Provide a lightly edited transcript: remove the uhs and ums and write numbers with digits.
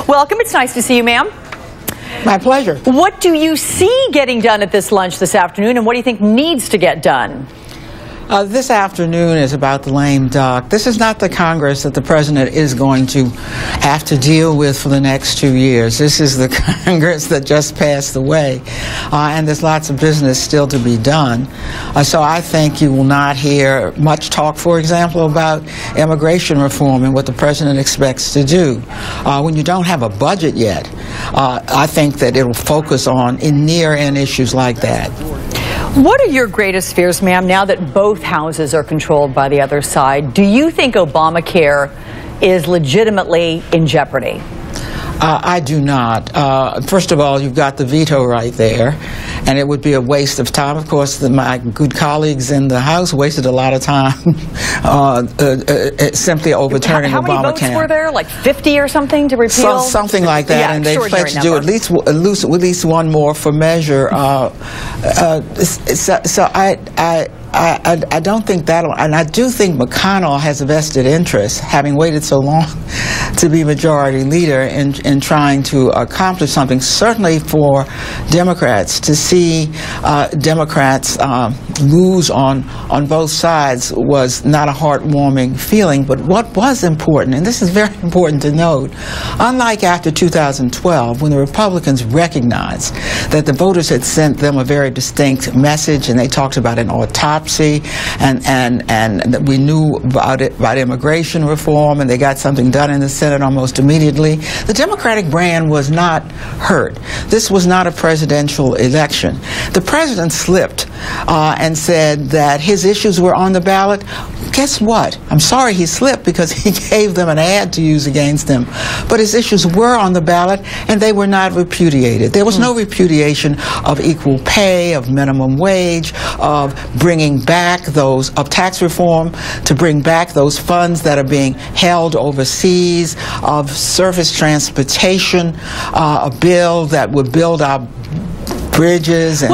Welcome. It's nice to see you, ma'am. My pleasure. What do you see getting done at this lunch this afternoon, and what do you think needs to get done? This afternoon is about the lame duck. This is not the Congress that the president is going to have to deal with for the next 2 years. This is the Congress that just passed away, and there's lots of business still to be done. So I think you will not hear much talk, for example, about immigration reform and what the president expects to do. When you don't have a budget yet, I think that it will focus on near-end issues like that. What are your greatest fears, ma'am, now that both houses are controlled by the other side? Do you think Obamacare is legitimately in jeopardy? I do not. First of all, you've got the veto right there, and it would be a waste of time. Of course, my good colleagues in the House wasted a lot of time simply overturning Obamacare. How many votes were there? Like 50 or something to repeal? Something like that, yeah, and they pledged to do at least one more for measure. So I don't think that'll, and I do think McConnell has a vested interest, having waited so long to be majority leader, in trying to accomplish something. Certainly for Democrats, to see Democrats lose on both sides was not a heartwarming feeling. But what was important, and this is very important to note, unlike after 2012, when the Republicans recognized that the voters had sent them a very distinct message, and they talked about an autopsy, and we knew about immigration reform, and they got something done in the Senate almost immediately. The Democratic brand was not hurt. This was not a presidential election. The president slipped and said that his issues were on the ballot. Guess what? I'm sorry he slipped, because he gave them an ad to use against them. But his issues were on the ballot, and they were not repudiated. There was no repudiation of equal pay, of minimum wage, of bringing back those, of tax reform, to bring back those funds that are being held overseas, of surface transportation, a bill that would build our bridges and